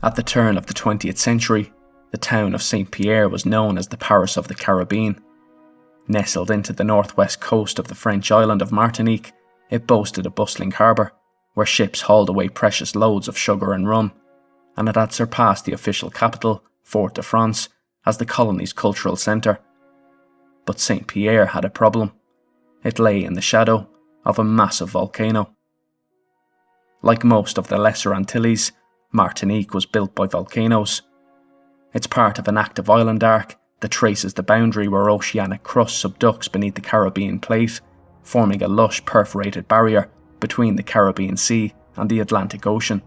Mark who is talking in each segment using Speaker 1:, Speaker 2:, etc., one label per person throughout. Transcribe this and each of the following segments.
Speaker 1: At the turn of the 20th century, the town of St. Pierre was known as the Paris of the Caribbean. Nestled into the northwest coast of the French island of Martinique, it boasted a bustling harbour, where ships hauled away precious loads of sugar and rum, and it had surpassed the official capital, Fort-de-France, as the colony's cultural centre. But St. Pierre had a problem. It lay in the shadow of a massive volcano. Like most of the Lesser Antilles, Martinique was built by volcanoes. It's part of an active island arc that traces the boundary where oceanic crust subducts beneath the Caribbean plate, forming a lush perforated barrier between the Caribbean Sea and the Atlantic Ocean.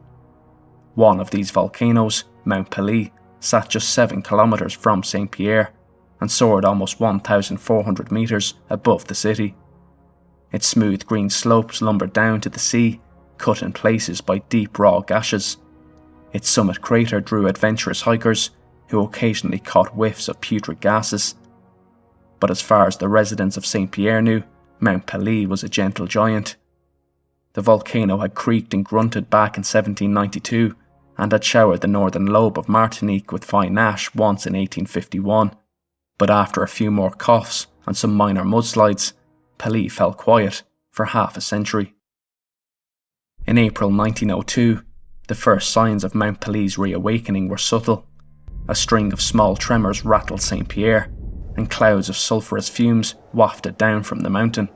Speaker 1: One of these volcanoes, Mount PELEE, sat just 7 kilometres from St. Pierre and soared almost 1,400 metres above the city. Its smooth green slopes lumbered down to the sea, cut in places by deep raw gashes. Its summit crater drew adventurous hikers who occasionally caught whiffs of putrid gases. But as far as the residents of St. Pierre knew, Mount PELEE was a gentle giant. The volcano had creaked and grunted back in 1792 and had showered the northern lobe of Martinique with fine ash once in 1851. But after a few more coughs and some minor mudslides, PELEE fell quiet for half a century. In April 1902, the first signs of Mount PELEE's reawakening were subtle. A string of small tremors rattled St. Pierre, and clouds of sulphurous fumes wafted down from the mountain.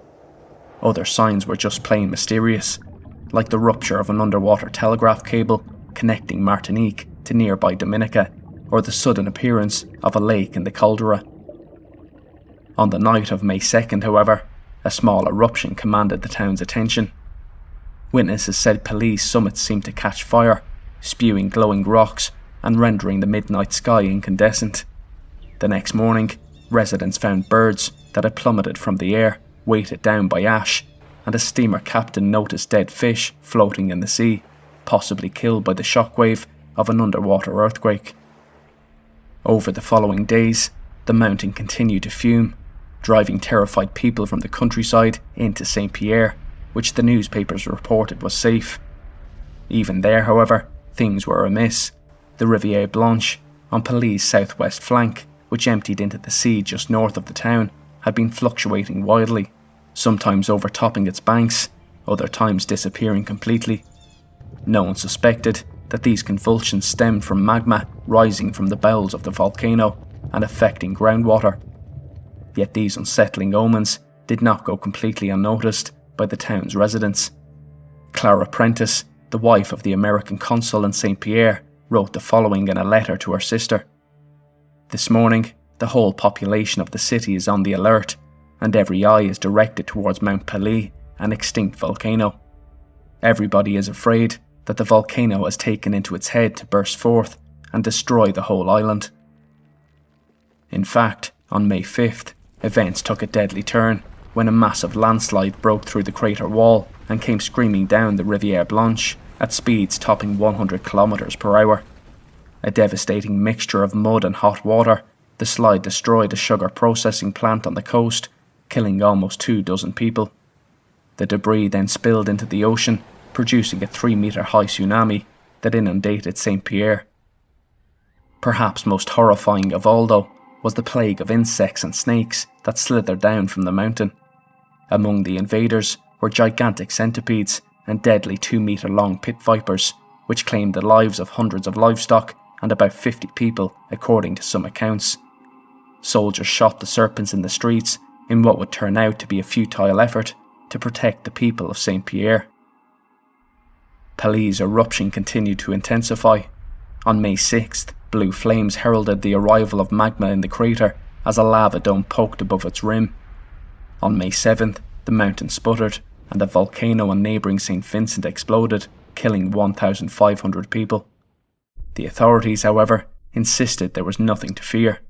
Speaker 1: Other signs were just plain mysterious, like the rupture of an underwater telegraph cable connecting Martinique to nearby Dominica, or the sudden appearance of a lake in the caldera. On the night of May 2nd, however, a small eruption commanded the town's attention. Witnesses said PELEE's summit seemed to catch fire, spewing glowing rocks and rendering the midnight sky incandescent. The next morning, residents found birds that had plummeted from the air, weighted down by ash, and a steamer captain noticed dead fish floating in the sea, possibly killed by the shockwave of an underwater earthquake. Over the following days, the mountain continued to fume, driving terrified people from the countryside into St. Pierre, which the newspapers reported was safe. Even there, however, things were amiss. The Rivière Blanche, on PELEE's southwest flank, which emptied into the sea just north of the town, had been fluctuating wildly, sometimes overtopping its banks, other times disappearing completely. No one suspected that these convulsions stemmed from magma rising from the bowels of the volcano and affecting groundwater. Yet these unsettling omens did not go completely unnoticed by the town's residents. Clara Prentice, the wife of the American consul in St. Pierre, wrote the following in a letter to her sister. "This morning, the whole population of the city is on the alert, and every eye is directed towards Mount PELEE, an extinct volcano. Everybody is afraid that the volcano has taken into its head to burst forth and destroy the whole island." In fact, on May 5th, events took a deadly turn when a massive landslide broke through the crater wall and came screaming down the Rivière Blanche at speeds topping 100 kilometers per hour. A devastating mixture of mud and hot water, the slide destroyed a sugar processing plant on the coast, killing almost 24 people. The debris then spilled into the ocean, producing a 3-meter high tsunami that inundated St. Pierre. Perhaps most horrifying of all, though, was the plague of insects and snakes that slithered down from the mountain. Among the invaders were gigantic centipedes and deadly 2-meter-long pit vipers, which claimed the lives of hundreds of livestock and about 50 people, according to some accounts. Soldiers shot the serpents in the streets in what would turn out to be a futile effort to protect the people of St. Pierre. PELEE's eruption continued to intensify. On May 6th, blue flames heralded the arrival of magma in the crater as a lava dome poked above its rim. On May 7th, the mountain sputtered and a volcano on neighbouring St. Vincent exploded, killing 1,500 people. The authorities, however, insisted there was nothing to fear.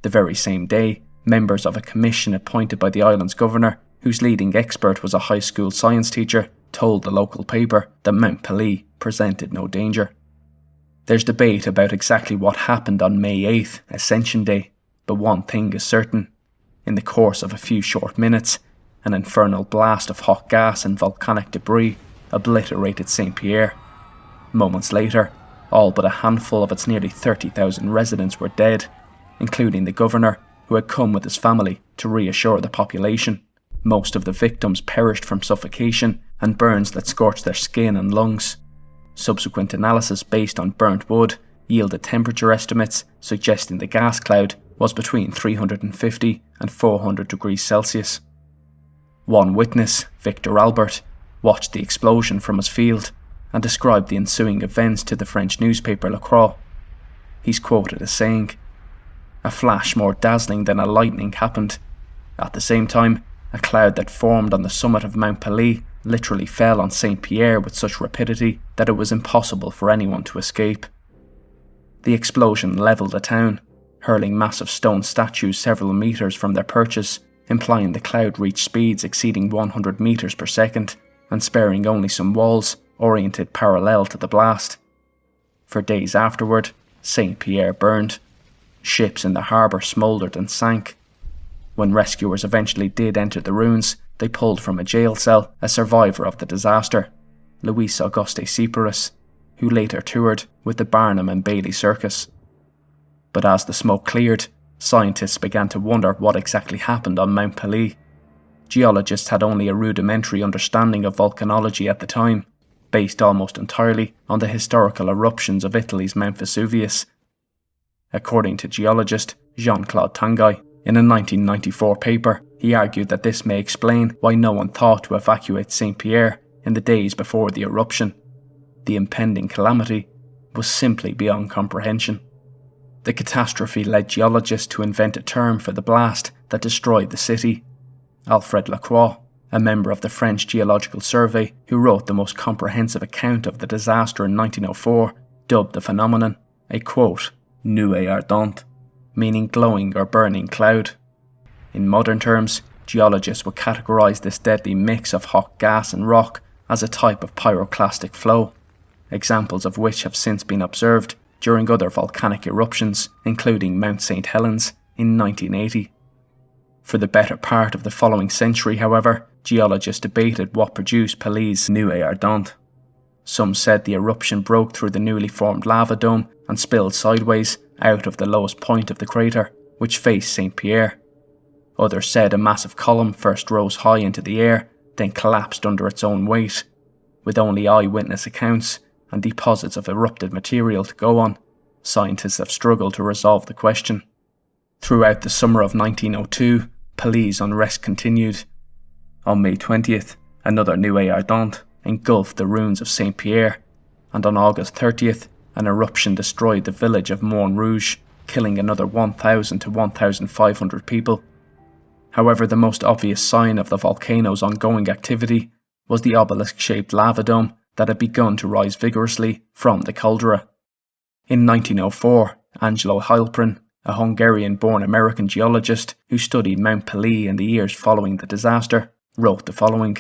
Speaker 1: The very same day, members of a commission appointed by the island's governor, whose leading expert was a high school science teacher, told the local paper that Mount PELEE presented no danger. There's debate about exactly what happened on May 8th, Ascension Day, but one thing is certain. In the course of a few short minutes, an infernal blast of hot gas and volcanic debris obliterated St. Pierre. Moments later, All but a handful of its nearly 30,000 residents were dead, including the governor, who had come with his family to reassure the population. Most of the victims perished from suffocation and burns that scorched their skin and lungs. Subsequent analysis based on burnt wood yielded temperature estimates suggesting the gas cloud was between 350 and 400 degrees Celsius. One witness, Victor Albert, watched the explosion from his field and described the ensuing events to the French newspaper La Croix. He's quoted as saying, "A flash more dazzling than a lightning happened. At the same time, a cloud that formed on the summit of Mount PELEE literally fell on St. Pierre with such rapidity that it was impossible for anyone to escape. The explosion levelled the town, hurling massive stone statues several metres from their perches, implying the cloud reached speeds exceeding 100 metres per second and sparing only some walls oriented parallel to the blast. For days afterward, St. Pierre burned. Ships in the harbour smouldered and sank. When rescuers eventually did enter the ruins, they pulled from a jail cell a survivor of the disaster, Luis Auguste Cyperus, who later toured with the Barnum and Bailey Circus. But as the smoke cleared, scientists began to wonder what exactly happened on Mount PELEE. Geologists had only a rudimentary understanding of volcanology at the time, based almost entirely on the historical eruptions of Italy's Mount Vesuvius. According to geologist Jean-Claude Tanguy, in a 1994 paper, he argued that this may explain why no one thought to evacuate St. Pierre in the days before the eruption. The impending calamity was simply beyond comprehension. The catastrophe led geologists to invent a term for the blast that destroyed the city. Alfred Lacroix, a member of the French Geological Survey who wrote the most comprehensive account of the disaster in 1904, dubbed the phenomenon a, quote, nuée ardente, meaning glowing or burning cloud. In modern terms, geologists would categorise this deadly mix of hot gas and rock as a type of pyroclastic flow, examples of which have since been observed during other volcanic eruptions, including Mount St. Helens in 1980. For the better part of the following century, however, geologists debated what produced PELEE's nuée ardente. Some said the eruption broke through the newly formed lava dome and spilled sideways out of the lowest point of the crater, which faced St. Pierre. Others said a massive column first rose high into the air, then collapsed under its own weight. With only eyewitness accounts and deposits of erupted material to go on, scientists have struggled to resolve the question. Throughout the summer of 1902, PELEE's unrest continued. On May 20th, another nuée ardente engulfed the ruins of St. Pierre, and on August 30th, an eruption destroyed the village of Montrouge, killing another 1,000 to 1,500 people. However, the most obvious sign of the volcano's ongoing activity was the obelisk-shaped lava dome that had begun to rise vigorously from the caldera. In 1904, Angelo Heilprin, a Hungarian-born American geologist who studied Mount PELEE in the years following the disaster, wrote the following: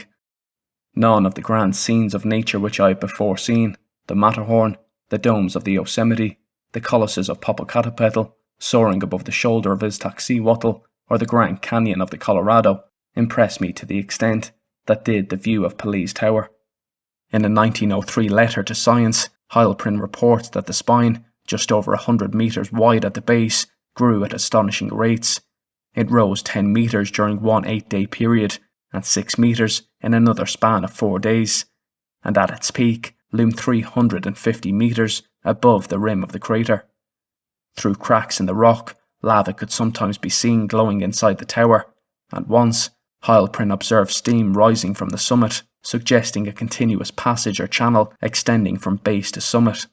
Speaker 1: "None of the grand scenes of nature which I had before seen, the Matterhorn, the domes of the Yosemite, the colossus of Popocatépetl, soaring above the shoulder of Iztaccíhuatl, or the Grand Canyon of the Colorado, impressed me to the extent that did the view of PELEE's tower." In a 1903 letter to Science, Heilprin reports that the spine, just over 100 metres wide at the base, grew at astonishing rates. It rose 10 metres during one 8-day period, and 6 metres in another span of 4 days, and at its peak loomed 350 metres above the rim of the crater. Through cracks in the rock, lava could sometimes be seen glowing inside the tower, and once, Heilprin observed steam rising from the summit, suggesting a continuous passage or channel extending from base to summit.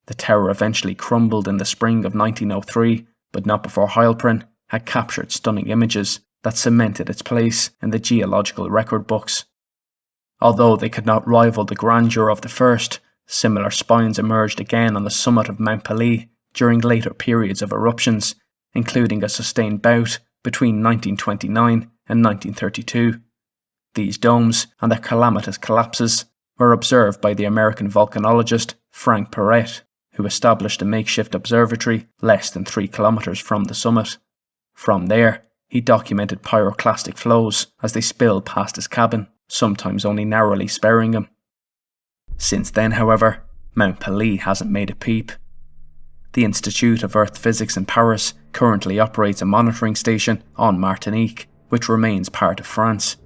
Speaker 1: The tower eventually crumbled in the spring of 1903, but not before Heilprin had captured stunning images that cemented its place in the geological record books. Although they could not rival the grandeur of the first, similar spines emerged again on the summit of Mount PELEE during later periods of eruptions, including a sustained bout between 1929 and 1932. These domes and their calamitous collapses were observed by the American volcanologist Frank Perret, who established a makeshift observatory less than 3 kilometres from the summit. From there, he documented pyroclastic flows as they spilled past his cabin, sometimes only narrowly sparing him. Since then, however, Mount PELEE hasn't made a peep. The Institute of Earth Physics in Paris currently operates a monitoring station on Martinique, which remains part of France.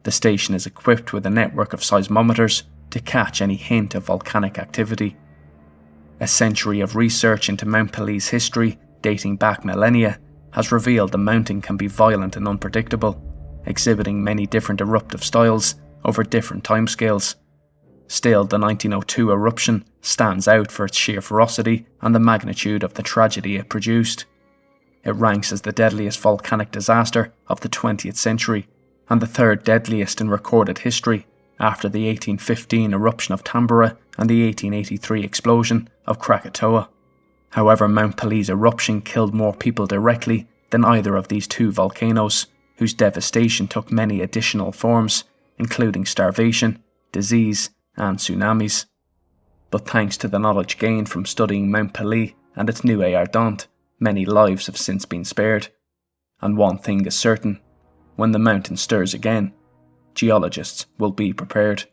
Speaker 1: The station is equipped with a network of seismometers to catch any hint of volcanic activity. A century of research into Mount PELEE's history, dating back millennia, has revealed the mountain can be violent and unpredictable, exhibiting many different eruptive styles over different timescales. Still, the 1902 eruption stands out for its sheer ferocity and the magnitude of the tragedy it produced. It ranks as the deadliest volcanic disaster of the 20th century, and the third deadliest in recorded history, after the 1815 eruption of Tambora and the 1883 explosion of Krakatoa. However, Mount PELEE's eruption killed more people directly than either of these two volcanoes, whose devastation took many additional forms, including starvation, disease, and tsunamis. But thanks to the knowledge gained from studying Mount PELEE and its new ardente, many lives have since been spared. And one thing is certain: when the mountain stirs again, geologists will be prepared.